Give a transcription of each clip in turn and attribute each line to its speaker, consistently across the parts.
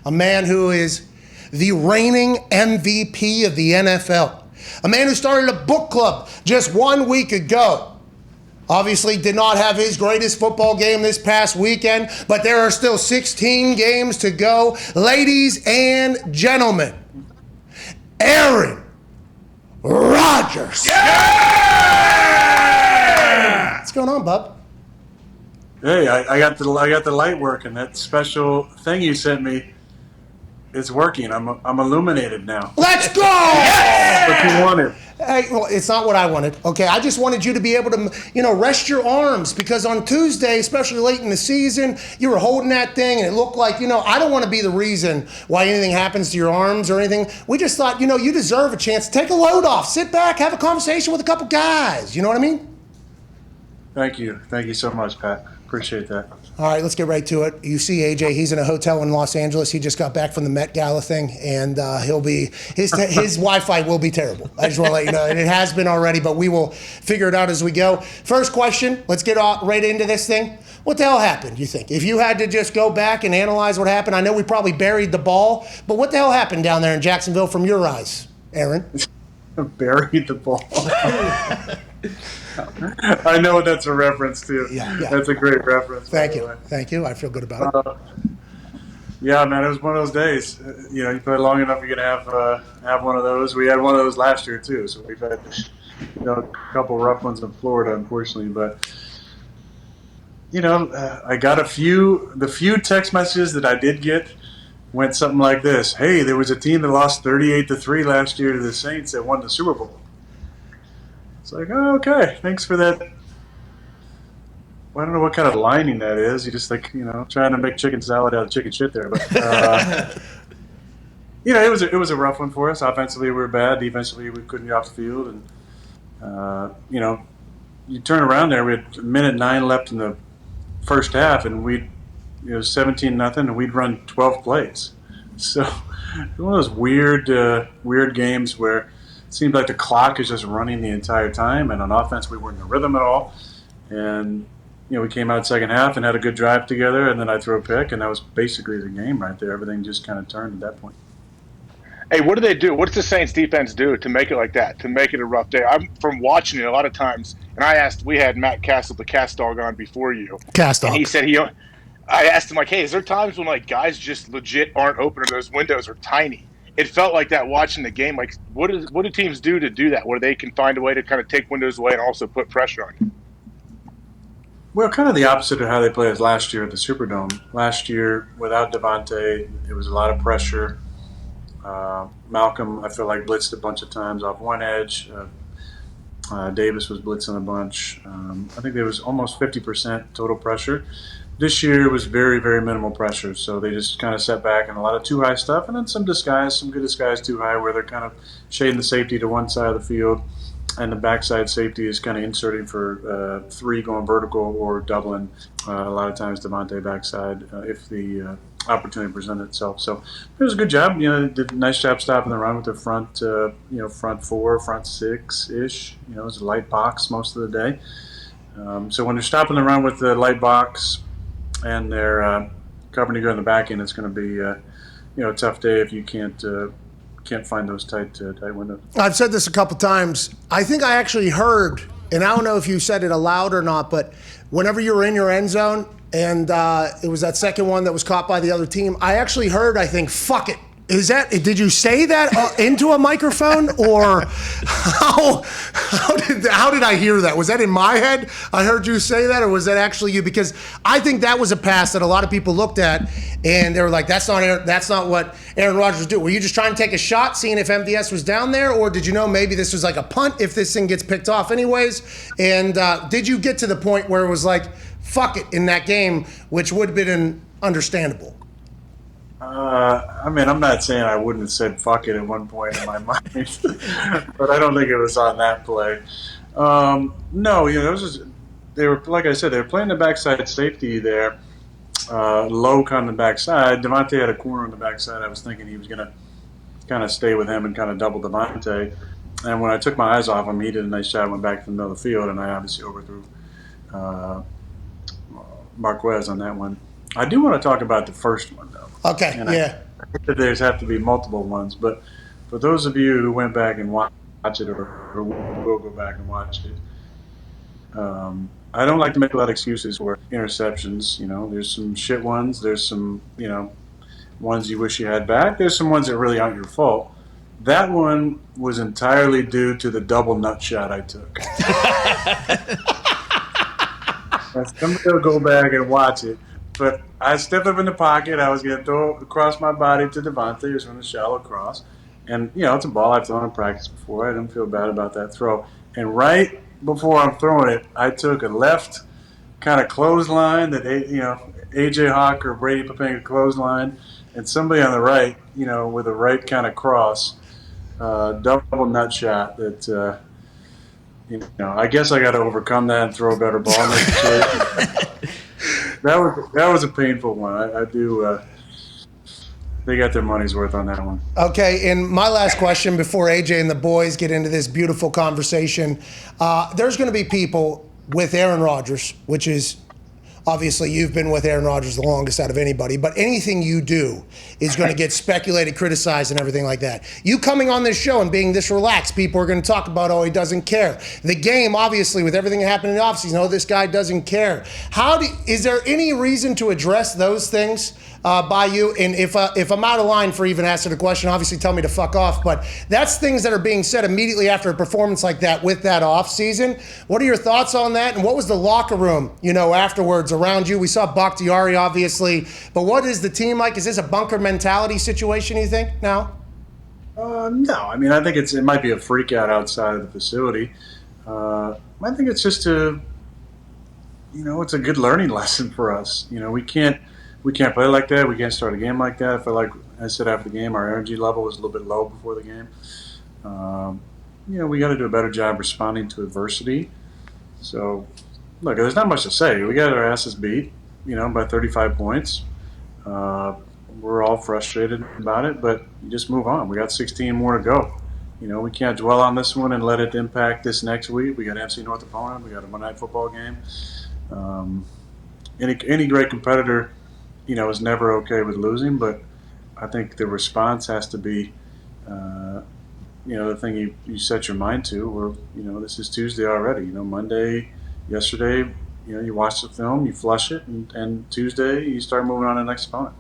Speaker 1: a man who is the reigning MVP of the NFL, a man who started a book club just 1 week ago. Obviously did not have his greatest football game this past weekend, but there are still 16 games to go. Ladies and gentlemen, Aaron Rodgers.
Speaker 2: Yeah!
Speaker 1: What's going on, bub?
Speaker 2: Hey, I got the light working. That special thing you sent me is working. I'm illuminated now.
Speaker 1: Let's go!
Speaker 2: That's what you wanted.
Speaker 1: Hey, well, it's not what I wanted. Okay, I just wanted you to be able to, rest your arms, because on Tuesday, especially late in the season, you were holding that thing and it looked like, I don't want to be the reason why anything happens to your arms or anything. We just thought, you deserve a chance to take a load off, sit back, have a conversation with a couple guys. You know what I mean?
Speaker 2: Thank you. Thank you so much, Pat. Appreciate that.
Speaker 1: All right, let's get right to it. You see AJ, he's in a hotel in Los Angeles. He just got back from the Met Gala thing, and his Wi-Fi will be terrible. I just want to let you know, and it has been already, but we will figure it out as we go. First question, let's get right into this thing. What the hell happened, you think? If you had to just go back and analyze what happened, I know we probably buried the ball, but what the hell happened down there in Jacksonville from your eyes, Aaron?
Speaker 2: Buried the ball. I know what that's a reference to.
Speaker 1: Yeah.
Speaker 2: That's a great reference.
Speaker 1: Thank you. I feel good about it.
Speaker 2: Yeah, man, it was one of those days. You play long enough, you're gonna have one of those. We had one of those last year too, so we've had a couple rough ones in Florida, unfortunately. But I got the few text messages that I did get went something like this: "Hey, there was a team that lost 38-3 last year to the Saints that won the Super Bowl." It's like, oh, okay, thanks for that. Well, I don't know what kind of lining that is. You just trying to make chicken salad out of chicken shit there. But it was a rough one for us. Offensively, we were bad. Defensively, we couldn't get off the field. And you turn around there. We had 1:09 left in the first half, and we 17-0, and we'd run 12 plays. So one of those weird games where it seemed like the clock is just running the entire time, and on offense we weren't in the rhythm at all. And we came out second half and had a good drive together, and then I threw a pick, and that was basically the game right there. Everything just kind of turned at that point.
Speaker 3: Hey, what do they do? What does the Saints defense do to make it like that, to make it a rough day? I'm from watching it a lot of times, and we had Matt Castle, the Cast Dog, on before you.
Speaker 1: Cast Dog.
Speaker 3: And he said I asked him, like, hey, is there times when, guys just legit aren't open or those windows are tiny? It felt like that watching the game. Like, what do teams do to do that, where they can find a way to kind of take windows away and also put pressure on you?
Speaker 2: Well, kind of the opposite of how they played last year at the Superdome. Last year, without Devontae, it was a lot of pressure. Malcolm, I feel like, blitzed a bunch of times off one edge. Davis was blitzing a bunch. I think there was almost 50% total pressure. This year was very, very minimal pressure, so they just kind of sat back and a lot of too high stuff, and then some good disguise too high, where they're kind of shading the safety to one side of the field, and the backside safety is kind of inserting for 3 going vertical or doubling. A lot of times Devontae backside if the opportunity presented itself. So it was a good job. They did a nice job stopping the run with their front, front 4, front 6-ish. It was a light box most of the day. So when they're stopping the run with the light box and they're covering to go in the back end, it's going to be a tough day if you can't find those tight windows.
Speaker 1: I've said this a couple times. I think I actually heard, and I don't know if you said it aloud or not, but whenever you were in your end zone and it was that second one that was caught by the other team, I actually heard, I think, fuck it. Did you say that into a microphone, or how did I hear that? Was that in my head? I heard you say that, or was that actually you? Because I think that was a pass that a lot of people looked at and they were like, that's not what Aaron Rodgers do. Were you just trying to take a shot, seeing if MVS was down there, or did you know maybe this was like a punt if this thing gets picked off anyways? And did you get to the point where it was like, fuck it in that game, which would have been understandable?
Speaker 2: I'm not saying I wouldn't have said fuck it at one point in my mind, but I don't think it was on that play. No, it was just, they were, like I said, they were playing the backside safety there, low on the backside. Devontae had a corner on the backside. I was thinking he was going to kind of stay with him and kind of double Devontae. And when I took my eyes off him, he did a nice job, went back to the middle of the field, and I obviously overthrew Marquez on that one. I do want to talk about the first one, though.
Speaker 1: Okay,
Speaker 2: and
Speaker 1: yeah.
Speaker 2: there's have to be multiple ones. But for those of you who went back and watched it or will go back and watch it, I don't like to make a lot of excuses for interceptions. There's some shit ones. There's some, ones you wish you had back. There's some ones that really aren't your fault. That one was entirely due to the double nut shot I took. Somebody will go back and watch it. But I stepped up in the pocket. I was going to throw it across my body to Devontae. It was from the shallow cross. And, it's a ball I've thrown in practice before. I didn't feel bad about that throw. And right before I'm throwing it, I took a left kind of clothesline that, A.J. Hawk or Brady Papanga clothesline. And somebody on the right, with a right kind of cross, double nut shot that, I guess I got to overcome that and throw a better ball. That was a painful one. I do. They got their money's worth on that one.
Speaker 1: Okay, and my last question before AJ and the boys get into this beautiful conversation. There's going to be people with Aaron Rodgers, which is obviously you've been with Aaron Rodgers the longest out of anybody, but anything you do is going to get speculated, criticized, and everything like that. You coming on this show and being this relaxed, people are going to talk about, he doesn't care. The game, obviously, with everything that happened in the offseason, this guy doesn't care. Is there any reason to address those things by you? And if I'm out of line for even asking a question, obviously tell me to fuck off, but that's things that are being said immediately after a performance like that with that offseason. What are your thoughts on that? And what was the locker room, afterwards around you? We saw Bakhtiari, obviously, but what is the team like? Is this a bunker mentality situation, you think, now?
Speaker 2: No. I mean, I think it might be a freak out outside of the facility. I think it's just it's a good learning lesson for us. We can't play like that. We can't start a game like that. I feel like I said after the game, our energy level was a little bit low before the game. We got to do a better job responding to adversity. So, look, there's not much to say. We got our asses beat, by 35 points. We're all frustrated about it, but you just move on. We got 16 more to go. We can't dwell on this one and let it impact this next week. We got FC North opponent. We got a Monday Night Football game. Any great competitor, is never okay with losing, but I think the response has to be, the thing you set your mind to. Where this is Tuesday already. Monday, yesterday, you watch the film, you flush it, and Tuesday you start moving on to the next opponent.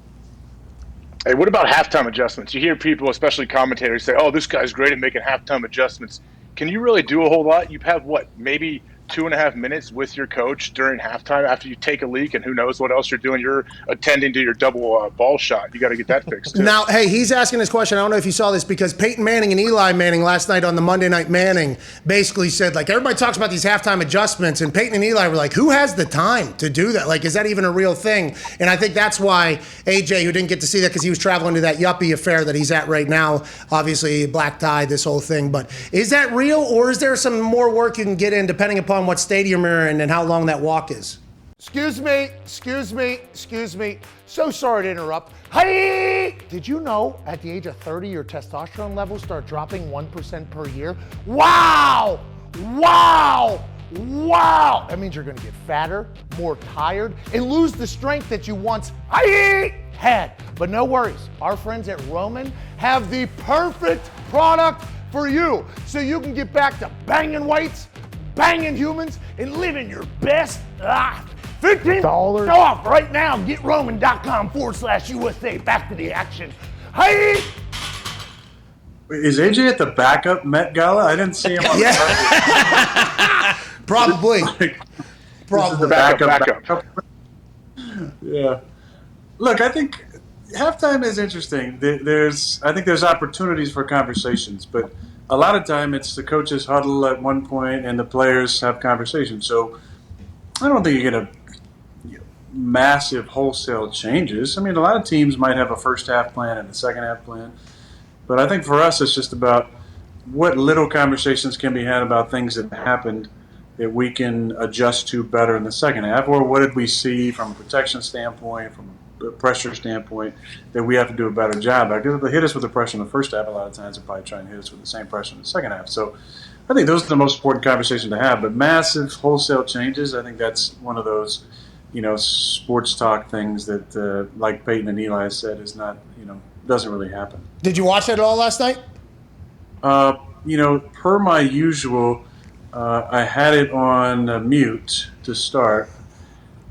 Speaker 3: Hey, what about halftime adjustments? You hear people, especially commentators, say, "Oh, this guy's great at making halftime adjustments." Can you really do a whole lot? You have maybe 2.5 minutes with your coach during halftime after you take a leak, and who knows what else you're doing. You're attending to your double ball shot. You got to get that fixed too.
Speaker 1: Now, hey, he's asking this question. I don't know if you saw this, because Peyton Manning and Eli Manning last night on the Monday Night Manning basically said, everybody talks about these halftime adjustments, and Peyton and Eli were like, who has the time to do that? Is that even a real thing? And I think that's why AJ, who didn't get to see that because he was traveling to that yuppie affair that he's at right now, obviously black tie, this whole thing, but is that real, or is there some more work you can get in depending upon what stadium you're in and how long that walk is? Excuse me. So sorry to interrupt. Hey! Did you know at the age of 30, your testosterone levels start dropping 1% per year? Wow! That means you're gonna get fatter, more tired, and lose the strength that you once had. But no worries, our friends at Roman have the perfect product for you, so you can get back to banging weights, banging humans, and living your best life. $15 off right now. Get Roman.com/USA. Back to the action. Hey!
Speaker 2: Is AJ at the backup Met Gala? I didn't see him on the
Speaker 1: Probably.
Speaker 2: Probably. Backup. Yeah. Look, I think halftime is interesting. I think there's opportunities for conversations, but a lot of time it's the coaches huddle at one point and the players have conversations. So I don't think you're going to massive wholesale changes. I mean, a lot of teams might have a first half plan and a second half plan. But I think for us, it's just about what little conversations can be had about things that happened that we can adjust to better in the second half, or what did we see from a protection standpoint, from a pressure standpoint, that we have to do a better job. Because if they hit us with the pressure in the first half, a lot of times they're probably trying to hit us with the same pressure in the second half. So I think those are the most important conversations to have. But massive wholesale changes, I think that's one of those, sports talk things that, like Peyton and Eli said, is not, doesn't really happen.
Speaker 1: Did you watch that at all last night?
Speaker 2: Per my usual, I had it on mute to start,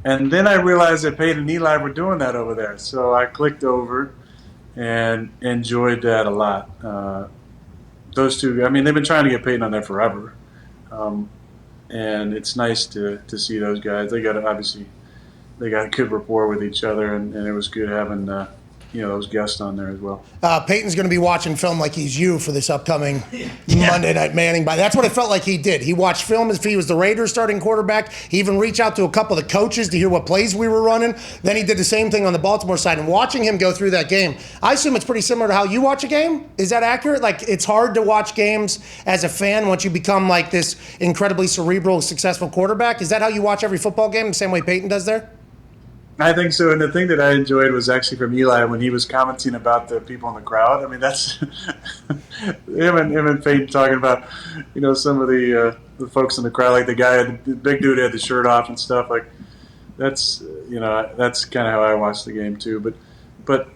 Speaker 2: and then I realized that Peyton and Eli were doing that over there, so I clicked over and enjoyed that a lot. Those two, I mean, they've been trying to get Peyton on there forever, and it's nice to see those guys. They got a good rapport with each other, and it was good having those guests on there as well.
Speaker 1: Peyton's going to be watching film like he's you for this upcoming Monday Night Manning. That's what it felt like he did. He watched film as if he was the Raiders starting quarterback. He even reached out to a couple of the coaches to hear what plays we were running. Then he did the same thing on the Baltimore side. And watching him go through that game, I assume it's pretty similar to how you watch a game. Is that accurate? Like, it's hard to watch games as a fan once you become like this incredibly cerebral, successful quarterback. Is that how you watch every football game, the same way Peyton does there?
Speaker 2: I think so, and the thing that I enjoyed was actually from Eli when he was commenting about the people in the crowd. I mean, that's him and Peyton talking about, some of the folks in the crowd, like the big dude had the shirt off and stuff. Like, that's kind of how I watched the game too. But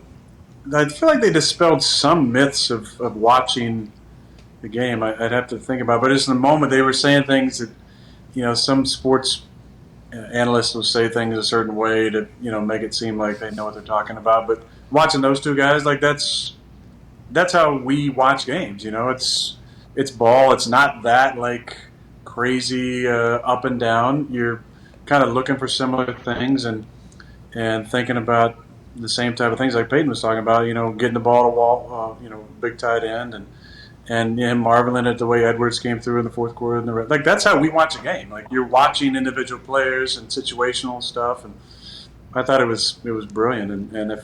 Speaker 2: I feel like they dispelled some myths of watching the game. I'd have to think about it. But just in the moment, they were saying things that, some sports analysts will say things a certain way to make it seem like they know what they're talking about. But watching those two guys, like that's how we watch games. It's ball. It's not that like crazy up and down. You're kind of looking for similar things and thinking about the same type of things like Peyton was talking about. Getting the ball to wall. Big tight end and him marveling at the way Edwards came through in the fourth quarter. Like, that's how we watch a game. Like, you're watching individual players and situational stuff, and I thought it was brilliant. And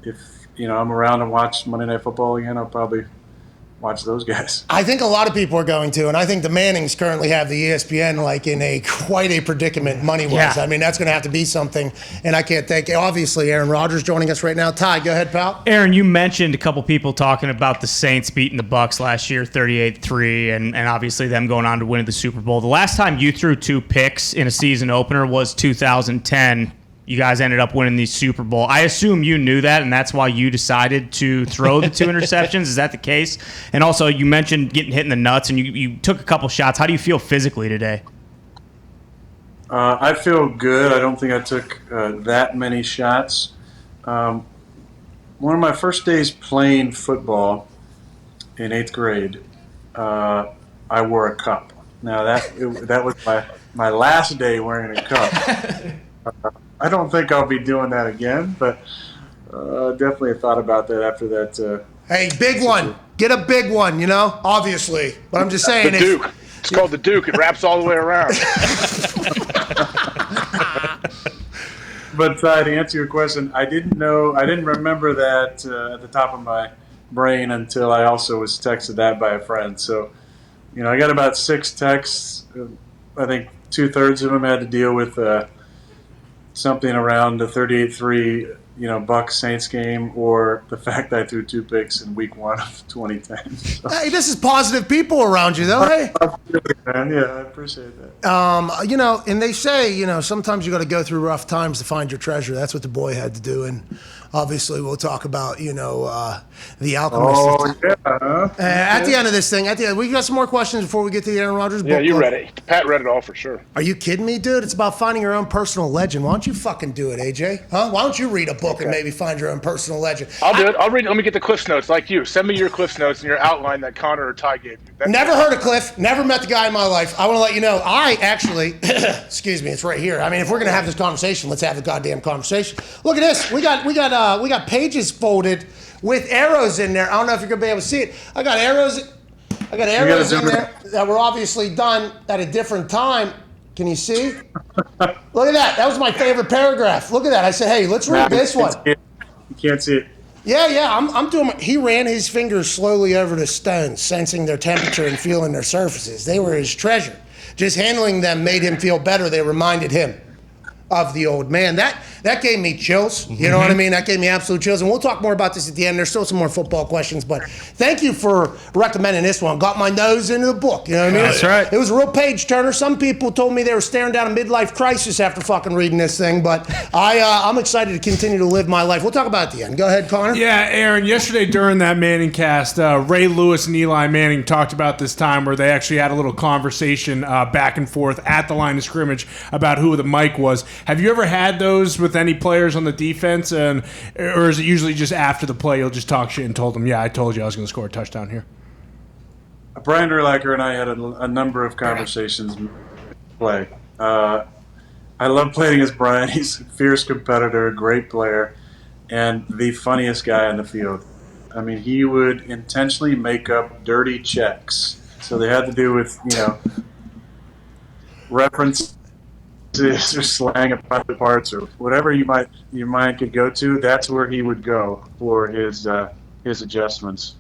Speaker 2: if I'm around and watch Monday Night Football again, I'll probably watch those guys.
Speaker 1: I think a lot of people are going to, and I think the Mannings currently have the ESPN like in quite a predicament money-wise.
Speaker 4: Yeah.
Speaker 1: I mean, that's going to have to be something, and I can't think. Obviously, Aaron Rodgers joining us right now. Ty, go ahead, pal.
Speaker 4: Aaron, you mentioned a couple people talking about the Saints beating the Bucs last year, 38-3, and obviously them going on to win the Super Bowl. The last time you threw 2 picks in a season opener was 2010. You guys ended up winning the Super Bowl. I assume you knew that, and that's why you decided to throw the 2 interceptions. Is that the case? And also, you mentioned getting hit in the nuts, and you took a couple shots. How do you feel physically today?
Speaker 2: I feel good. I don't think I took that many shots. One of my first days playing football in 8th grade, I wore a cup. Now, that was my last day wearing a cup. I don't think I'll be doing that again, but definitely thought about that after that.
Speaker 1: Hey, big one. Get a big one, obviously. But I'm just saying.
Speaker 3: The Duke. It's called the Duke. It wraps all the way around.
Speaker 2: But to answer your question, I didn't remember that at the top of my brain until I also was texted that by a friend. So, I got about 6 texts. I think 2/3 of them had to deal with something around the 38-3, Bucs Saints game, or the fact that I threw 2 picks in week 1 of 2010. So.
Speaker 1: Hey, this is positive people around you, though. Hey.
Speaker 2: Yeah, I appreciate that.
Speaker 1: And they say, sometimes you got to go through rough times to find your treasure. That's what the boy had to do. And obviously, we'll talk about, the Alchemist.
Speaker 2: Oh, yeah.
Speaker 1: At the end of this thing, we got some more questions before we get to the Aaron Rodgers book.
Speaker 3: Yeah, you read it. Pat read it all for sure.
Speaker 1: Are you kidding me, dude? It's about finding your own personal legend. Why don't you fucking do it, AJ? Huh? Why don't you read a book and maybe find your own personal legend?
Speaker 3: I'll do it. I'll read it. Let me get the Cliff Notes like you. Send me your Cliff Notes and your outline that Connor or Ty gave you.
Speaker 1: Never heard of Cliff. Never met the guy in my life. I want to let you know, I actually, excuse me, it's right here. I mean, if we're going to have this conversation, let's have the goddamn conversation. Look at this. We got pages folded with arrows in there. I don't know if you're going to be able to see it. I got arrows in there that were obviously done at a different time. Can you see? Look at that. That was my favorite paragraph. Look at that. I said, hey, let's read this one.
Speaker 2: You can't see it.
Speaker 1: Yeah. I'm doing. He ran his fingers slowly over the stones, sensing their temperature and feeling their surfaces. They were his treasure. Just handling them made him feel better. They reminded him of the old man. that gave me chills. You know what I mean? That gave me absolute chills. And we'll talk more about this at the end. There's still some more football questions, but thank you for recommending this one. Got my nose into the book. You know what I mean?
Speaker 4: That's right.
Speaker 1: It was a real page turner. Some people told me they were staring down a midlife crisis after fucking reading this thing, but I'm excited to continue to live my life. We'll talk about it at the end. Go ahead, Connor.
Speaker 5: Yeah, Aaron, yesterday during that Manning cast, Ray Lewis and Eli Manning talked about this time where they actually had a little conversation back and forth at the line of scrimmage about who the mic was. Have you ever had those with any players on the defense, or is it usually just after the play you'll just talk shit and told them, yeah, I told you I was going to score a touchdown here?
Speaker 2: Brian Urlacher and I had a number of conversations play. I love playing against Brian. He's a fierce competitor, great player, and the funniest guy on the field. I mean, he would intentionally make up dirty checks. So they had to do with, references or slang of private parts or whatever your mind could go to. That's where he would go for his adjustments.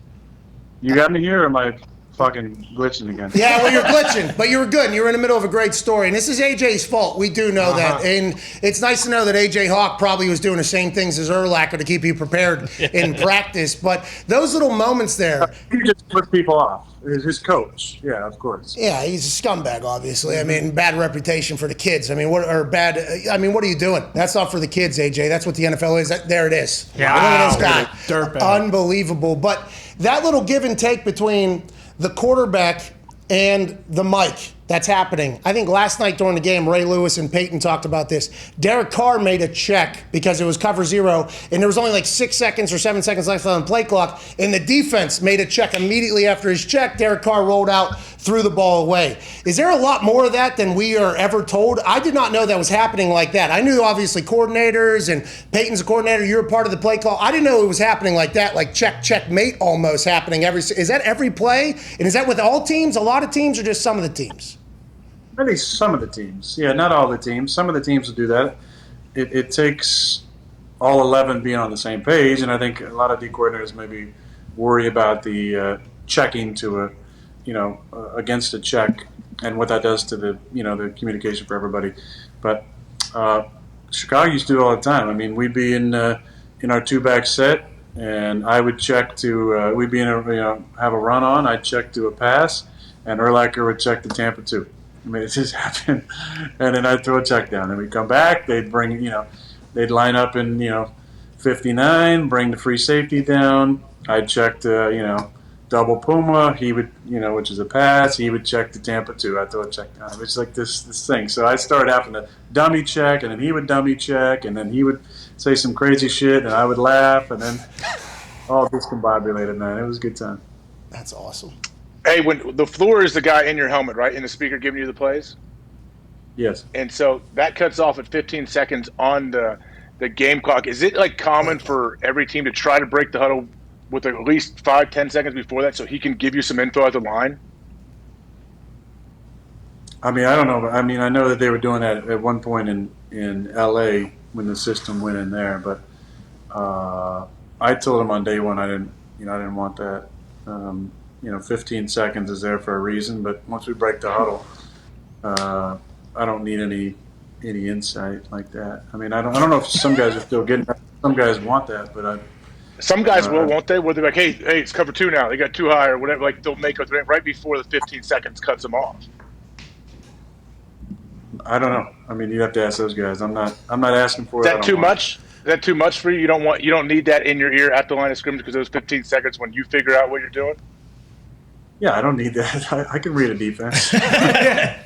Speaker 2: You got me here, or am I fucking glitching again?
Speaker 1: Yeah, well, you're glitching, but you were good, and you were in the middle of a great story. And this is AJ's fault. We do know that. And it's nice to know that AJ Hawk probably was doing the same things as Urlacher to keep you prepared in practice. But those little moments there.
Speaker 2: He just put people off. His coach. Yeah, of course.
Speaker 1: Yeah, he's a scumbag, obviously. I mean, bad reputation for the kids. I mean, what are you doing? That's not for the kids, AJ. That's what the NFL is. There it is.
Speaker 4: Yeah.
Speaker 1: Look at this guy.
Speaker 5: Dirtbag.
Speaker 1: Unbelievable. But that little give and take between the quarterback and the mic that's happening. I think last night during the game, Ray Lewis and Peyton talked about this. Derek Carr made a check because it was cover zero, and there was only like 6 seconds or 7 seconds left on the play clock, and the defense made a check immediately after his check. Derek Carr rolled out, threw the ball away. Is there a lot more of that than we are ever told? I did not know that was happening like that. I knew, obviously, coordinators, and Peyton's a coordinator. You're a part of the play call. I didn't know it was happening like that, like checkmate almost happening. Is that every play? And is that with all teams, a lot of teams, or just some of the teams?
Speaker 2: I think some of the teams. Yeah, not all the teams. Some of the teams will do that. It takes all 11 being on the same page, and I think a lot of D coordinators maybe worry about the checking to against a check and what that does to the the communication for everybody. But Chicago used to do it all the time. I mean, we'd be in our two-back set, and I would check to we'd be in have a run on. I'd check to a pass, and Urlacher would check to Tampa 2. I mean, it just happened. And then I'd throw a check down. Then we'd come back. They'd bring, they'd line up in, 59, bring the free safety down. I'd check to, double Puma. He would, which is a pass. He would check to Tampa 2. I'd throw a check down. It's like this thing. So I started having to dummy check, and then he would dummy check, and then he would say some crazy shit, and I would laugh, and then all discombobulated, man. It was a good time.
Speaker 1: That's awesome.
Speaker 3: Hey, when the floor is the guy in your helmet, right? And the speaker giving you the plays?
Speaker 2: Yes.
Speaker 3: And so that cuts off at 15 seconds on the game clock. Is it like common for every team to try to break the huddle with at least 5-10 seconds before that so he can give you some info at the line?
Speaker 2: I mean, I don't know. I mean, I know that they were doing that at one point in L.A. when the system went in there, but I told him on day one I didn't want that. 15 seconds is there for a reason, but once we break the huddle, I don't need any insight like that. I mean, I don't know if some guys are still getting that. Some guys want that, but
Speaker 3: some guys will, won't they? Where they're like, hey, it's cover 2 now. They got 2 high or whatever. Like they'll make it right before the 15 seconds cuts them off.
Speaker 2: I don't know. I mean, you have to ask those guys. I'm not asking for
Speaker 3: it. Is that too
Speaker 2: much?
Speaker 3: Is that too much for you? You don't need that in your ear at the line of scrimmage because those 15 seconds when you figure out what you're doing?
Speaker 2: Yeah, I don't need that. I can read a defense.
Speaker 3: Hey,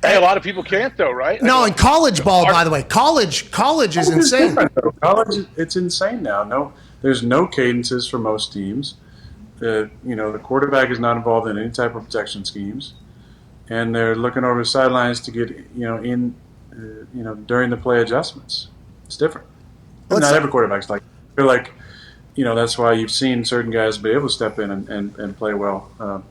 Speaker 3: a lot of people can't though, right?
Speaker 1: No, in college ball, by the way, college is insane.
Speaker 2: College, it's insane now. No, there's no cadences for most teams. The quarterback is not involved in any type of protection schemes, and they're looking over the sidelines to get in during the play adjustments. It's different. Not every quarterback's like. They're like. That's why you've seen certain guys be able to step in and play well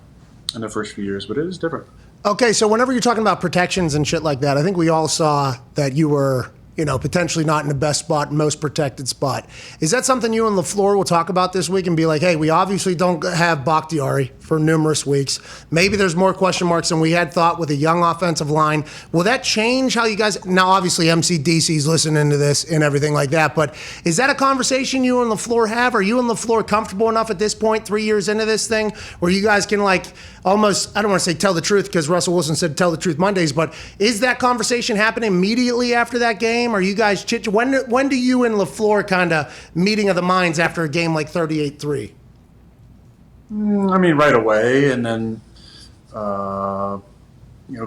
Speaker 2: in the first few years, but it is different.
Speaker 1: Okay, so whenever you're talking about protections and shit like that, I think we all saw that you were potentially not in the best spot, most protected spot. Is that something you and LaFleur will talk about this week and be like, hey, we obviously don't have Bakhtiari for numerous weeks. Maybe there's more question marks than we had thought with a young offensive line. Will that change how you guys, now obviously MCDC's listening to this and everything like that, but is that a conversation you and LaFleur have? Are you and LaFleur comfortable enough at this point, 3 years into this thing, where you guys can almost, I don't want to say tell the truth because Russell Wilson said tell the truth Mondays, but is that conversation happening immediately after that game? Are you guys when do you and LaFleur kind of meeting of the minds after a game like 38-3?
Speaker 2: Right away, and then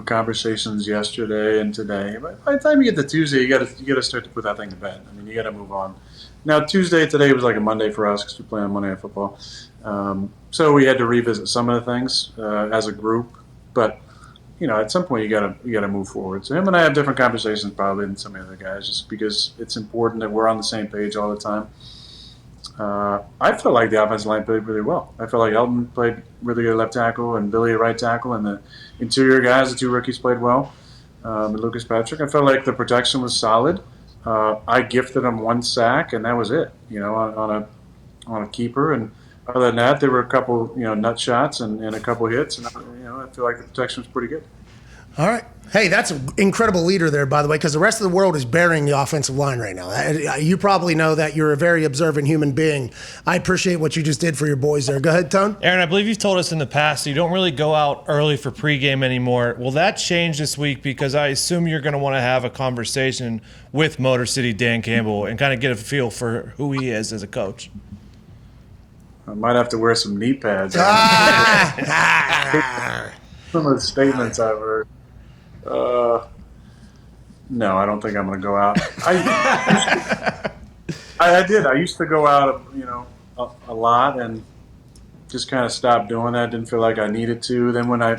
Speaker 2: conversations yesterday and today. But by the time you get to Tuesday, you got to start to put that thing to bed. You got to move on. Now today was like a Monday for us because we play on Monday Night Football. So we had to revisit some of the things as a group, but at some point you gotta move forward. So him and I have different conversations probably than some of the other guys, just because it's important that we're on the same page all the time. I feel like the offensive line played really well. I feel like Elton played really good left tackle and Billy at right tackle, and the interior guys, the two rookies, played well. And Lucas Patrick, I felt like the protection was solid. I gifted him 1 sack, and that was it. On a keeper, and other than that, there were a couple nut shots and a couple hits, and I feel like the protection was pretty good.
Speaker 1: All right. Hey, that's an incredible leader there, by the way, because the rest of the world is burying the offensive line right now. You probably know that. You're a very observant human being. I appreciate what you just did for your boys there. Go ahead, Tone.
Speaker 6: Aaron, I believe you've told us in the past you don't really go out early for pregame anymore. Will that change this week? Because I assume you're going to want to have a conversation with Motor City Dan Campbell and kind of get a feel for who he is as a coach.
Speaker 2: I might have to wear some knee pads. Some of the statements I've heard. No, I don't think I'm going to go out. I did. I used to go out, a lot, and just kind of stopped doing that. Didn't feel like I needed to. Then when I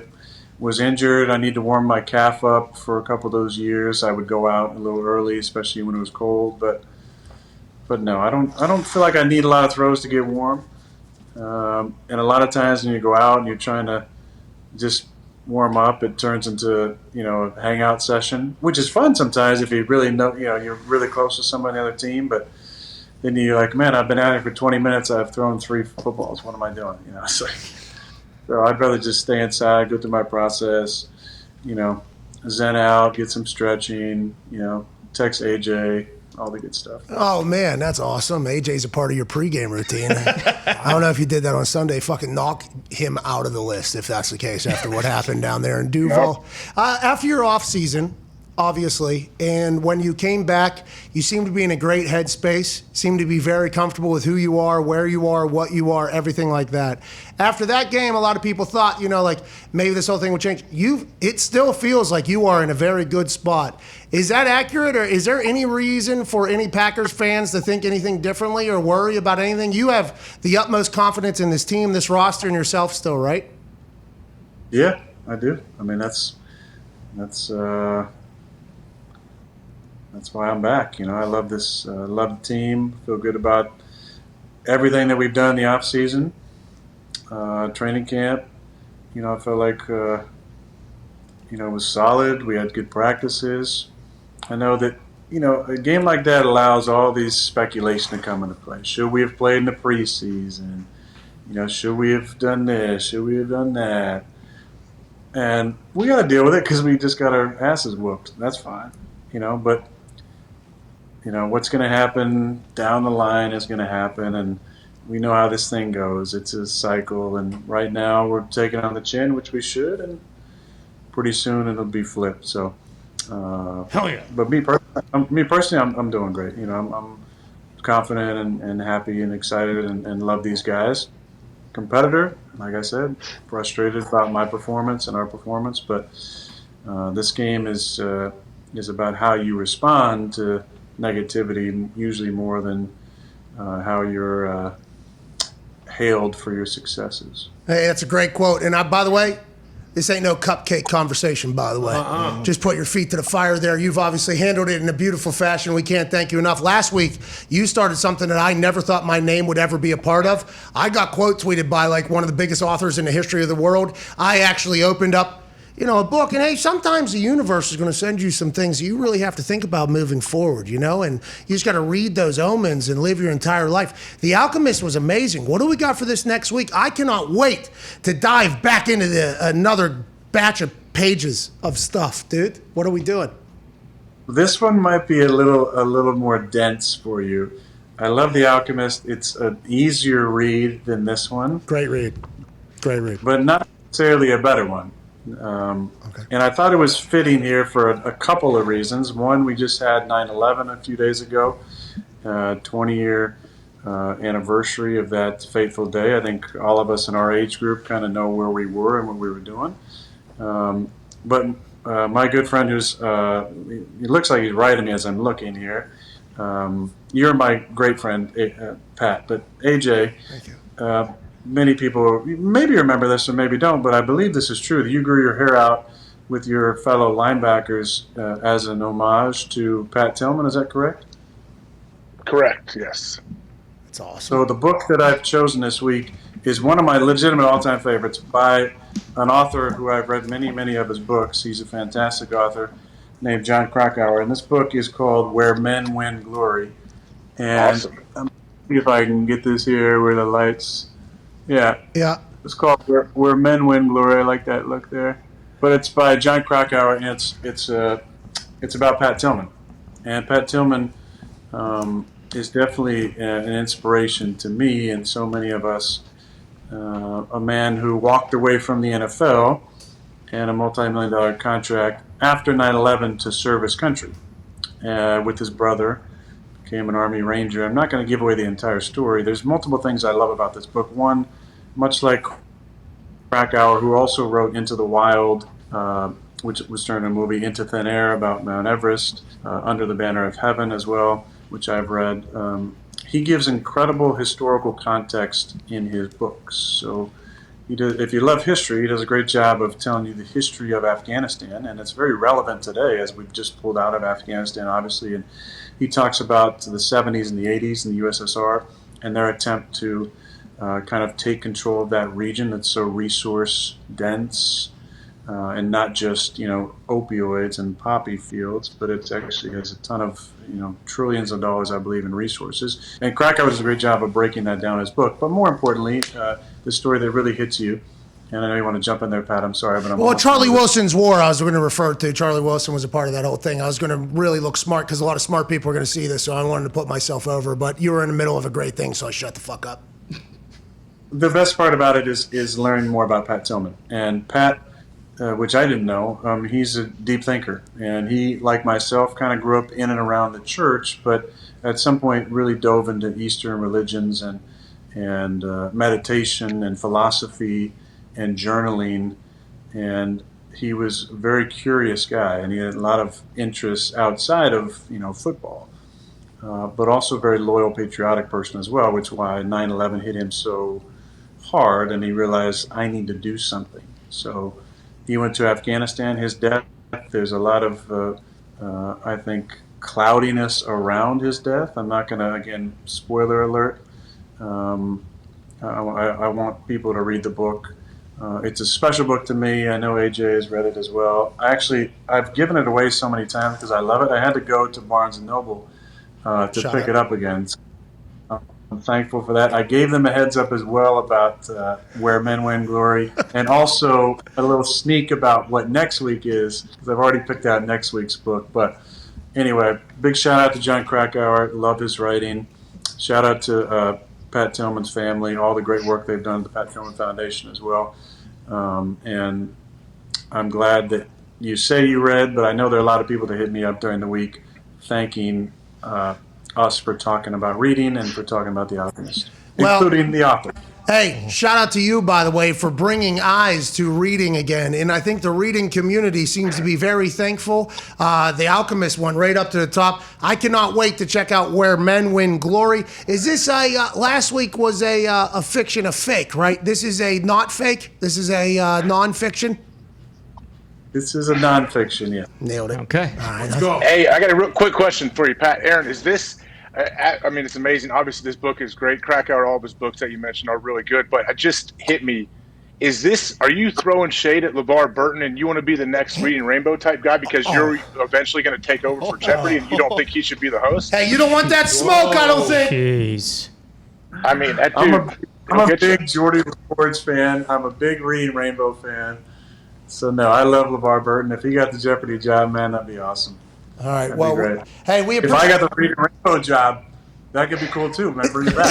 Speaker 2: was injured, I need to warm my calf up for a couple of those years. I would go out a little early, especially when it was cold. But no, I don't feel like I need a lot of throws to get warm. And a lot of times when you go out and you're trying to just warm up, it turns into a hangout session, which is fun sometimes if you really know you're really close to somebody on the other team. But then you're like, man, I've been out here for 20 minutes. I've thrown 3 footballs. What am I doing? So I'd rather just stay inside, go through my process, zen out, get some stretching, text AJ, all the good stuff.
Speaker 1: Oh, man, that's awesome. AJ's a part of your pregame routine. I don't know if you did that on Sunday. Fucking knock him out of the list if that's the case after what happened down there in Duval. Yep. After your off season, obviously, and when you came back, you seemed to be in a great headspace, seemed to be very comfortable with who you are, where you are, what you are, everything like that. After that game, a lot of people thought, maybe this whole thing would change. It still feels like you are in a very good spot. Is that accurate, or is there any reason for any Packers fans to think anything differently or worry about anything? You have the utmost confidence in this team, this roster, and yourself still, right?
Speaker 2: Yeah, I do. That's why I'm back. I love this. Love the team. Feel good about everything that we've done in the off season, training camp. I felt like it was solid. We had good practices. I know that a game like that allows all these speculation to come into play. Should we have played in the preseason? Should we have done this? Should we have done that? And we got to deal with it because we just got our asses whooped. That's fine. But what's going to happen down the line is going to happen, and we know how this thing goes. It's a cycle, and right now we're taking on the chin, which we should, and pretty soon it'll be flipped. So,
Speaker 6: hell yeah!
Speaker 2: But me personally, I'm doing great. I'm confident and happy and excited and love these guys. Competitor, like I said, frustrated about my performance and our performance, but this game is about how you respond to negativity, usually more than how you're hailed for your successes.
Speaker 1: Hey, that's a great quote. And by the way, this ain't no cupcake conversation, by the way. Just put your feet to the fire there. You've obviously handled it in a beautiful fashion. We can't thank you enough. Last week, you started something that I never thought my name would ever be a part of. I got quote tweeted by one of the biggest authors in the history of the world. I actually opened up a book. And hey, sometimes the universe is going to send you some things you really have to think about moving forward, and you just got to read those omens and live your entire life. The Alchemist was amazing. What do we got for this next week? I cannot wait to dive back into another batch of pages of stuff, dude. What are we doing?
Speaker 2: This one might be a little more dense for you. I love The Alchemist. It's an easier read than this one.
Speaker 1: Great read.
Speaker 2: But not necessarily a better one.
Speaker 1: Okay.
Speaker 2: And I thought it was fitting here for a couple of reasons. One, we just had 9/11 a few days ago, 20-year anniversary of that fateful day. I think all of us in our age group kind of know where we were and what we were doing. But my good friend who's, he looks like he's writing me as I'm looking here. You're my great friend, Pat, but AJ,
Speaker 1: Thank you.
Speaker 2: Many people maybe remember this or maybe don't, but I believe this is true. You grew your hair out with your fellow linebackers as an homage to Pat Tillman. Is that correct?
Speaker 3: Correct, yes.
Speaker 1: That's awesome.
Speaker 2: So the book that I've chosen this week is one of my legitimate all-time favorites by an author who I've read many of his books. He's a fantastic author named John Krakauer, and this book is called Where Men Win Glory. And
Speaker 3: Awesome.
Speaker 2: see if I can get this here where the lights. Yeah. It's called Where Men Win Glory. I like that look there. But it's by John Krakauer, and it's about Pat Tillman. And Pat Tillman is definitely an inspiration to me and so many of us. A man who walked away from the NFL and a multi-million-dollar contract after 9/11 to serve his country with his brother. Became an Army Ranger. I'm not going to give away the entire story. There's multiple things I love about this book. One, much like Krakauer, who also wrote Into the Wild, which was turned into a movie, Into Thin Air about Mount Everest, Under the Banner of Heaven as well, which I've read. He gives incredible historical context in his books. So if you love history, he does a great job of telling you the history of Afghanistan, and it's very relevant today as we've just pulled out of Afghanistan, obviously. And he talks about the 70s and the 80s in the USSR and their attempt to kind of take control of that region that's so resource dense and not just, opioids and poppy fields, but it actually has a ton of, trillions of dollars, I believe, in resources. And Krakauer does a great job of breaking that down in his book. But more importantly, the story that really hits you, and I know you want to jump in there, Pat, I'm sorry, but I'm...
Speaker 1: Charlie Wilson's war, I was going to refer to. Charlie Wilson was a part of that whole thing. I was going to really look smart because a lot of smart people are going to see this, so I wanted to put myself over. But you were in the middle of a great thing, so I shut the fuck up.
Speaker 2: The best part about it is learning more about Pat Tillman. And Pat, which I didn't know, he's a deep thinker. And he, like myself, kind of grew up in and around the church, but at some point really dove into Eastern religions and meditation and philosophy and journaling. And he was a very curious guy, and he had a lot of interests outside of football, but also a very loyal, patriotic person as well, which is why 9/11 hit him so hard, and he realized, I need to do something. So he went to Afghanistan. His death, there's a lot of, I think, cloudiness around his death. I'm not going to, again, spoiler alert. I want people to read the book. It's a special book to me. I know AJ has read it as well. I've given it away so many times because I love it. I had to go to Barnes & Noble to pick it up again. So I'm thankful for that. I gave them a heads up as well about Where Men Win Glory, and also a little sneak about what next week is, because I've already picked out next week's book. But anyway, big shout out to John Krakauer. Love his writing. Shout out to Pat Tillman's family, all the great work they've done at the Pat Tillman Foundation as well. And I'm glad that you say you read, but I know there are a lot of people that hit me up during the week thanking us for talking about reading and for talking about The Alchemist, including the author.
Speaker 1: Hey, shout out to you, by the way, for bringing eyes to reading again. And I think the reading community seems to be very thankful. The Alchemist one right up to the top. I cannot wait to check out Where Men Win Glory. Is this last week was a fiction, a fake, right? This is a not fake? This is a nonfiction?
Speaker 2: This is a nonfiction, yeah.
Speaker 1: Nailed it.
Speaker 4: Okay.
Speaker 1: All right,
Speaker 5: Let's go.
Speaker 3: Hey, I got a real quick question for you, Pat. Aaron, is this? I mean, it's amazing. Obviously, this book is great. Krakauer, all of his books that you mentioned are really good. But it just hit me. Are you throwing shade at LeVar Burton and you want to be the next Reading Rainbow type guy because you're eventually going to take over for Jeopardy and you don't think he should be the host?
Speaker 1: Hey, you don't want that smoke, I don't think.
Speaker 4: Jeez.
Speaker 3: I mean, that dude.
Speaker 2: I'm a big Jordy LaForge fan. I'm a big Reading Rainbow fan. So, no, I love LeVar Burton. If he got the Jeopardy job, man, that'd be awesome.
Speaker 1: All right,
Speaker 2: That'd
Speaker 1: well,
Speaker 2: be great.
Speaker 1: hey, we
Speaker 2: If
Speaker 1: appreciate
Speaker 2: I got the Reading Rainbow job, that could be cool too. Man, bring it back.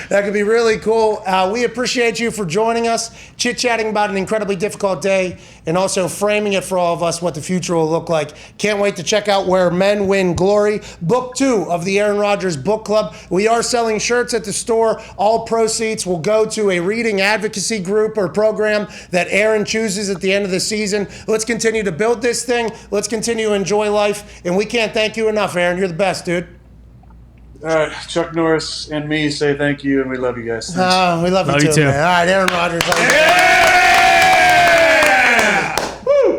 Speaker 1: that could be really cool. We appreciate you for joining us, chit-chatting about an incredibly difficult day, and also framing it for all of us what the future will look like. Can't wait to check out Where Men Win Glory, Book 2 of the Aaron Rodgers Book Club. We are selling shirts at the store. All proceeds will go to a reading advocacy group or program that Aaron chooses at the end of the season. Let's continue to build this thing. Let's continue to enjoy life. And we can't thank you enough, Aaron. You're the best, dude.
Speaker 2: Chuck Norris and me say thank you, and we love you guys.
Speaker 1: We love you too, man. All right, Aaron Rodgers.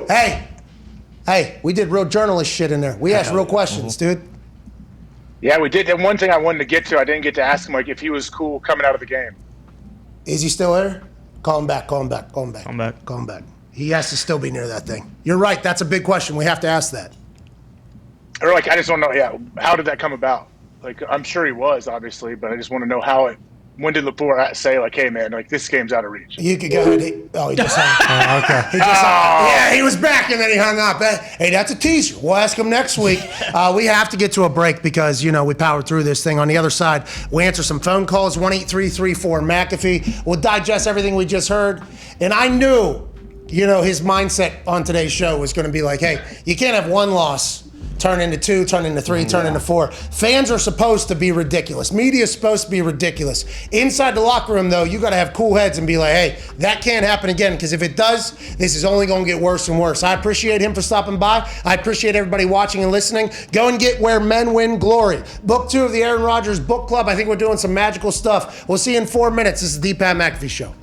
Speaker 1: Yeah! Hey, we did real journalist shit in there. We asked real questions, dude.
Speaker 3: Yeah, we did. And one thing I wanted to get to, I didn't get to ask him, like, if he was cool coming out of the game.
Speaker 1: Is he still there? Call him back. He has to still be near that thing. You're right. That's a big question. We have to ask that.
Speaker 3: Or, like, I just don't know, how did that come about? Like, I'm sure he was, obviously, but I just want to know when did LaFleur say, like, hey, man, like, this game's out of reach?
Speaker 1: You could go ahead. He just hung up. Okay. Yeah, he was back, and then he hung up. Hey, that's a teaser. We'll ask him next week. We have to get to a break because, we powered through this thing. On the other side, we answer some phone calls, 1-833-4-McAfee. We'll digest everything we just heard. And I knew, his mindset on today's show was going to be like, hey, you can't have one loss turn into 2, turn into 3, turn into 4. Fans are supposed to be ridiculous. Media is supposed to be ridiculous. Inside the locker room, though, you got to have cool heads and be like, hey, that can't happen again, because if it does, this is only going to get worse and worse. I appreciate him for stopping by. I appreciate everybody watching and listening. Go and get Where Men Win Glory. Book 2 of the Aaron Rodgers Book Club. I think we're doing some magical stuff. We'll see you in 4 minutes. This is the Pat McAfee Show.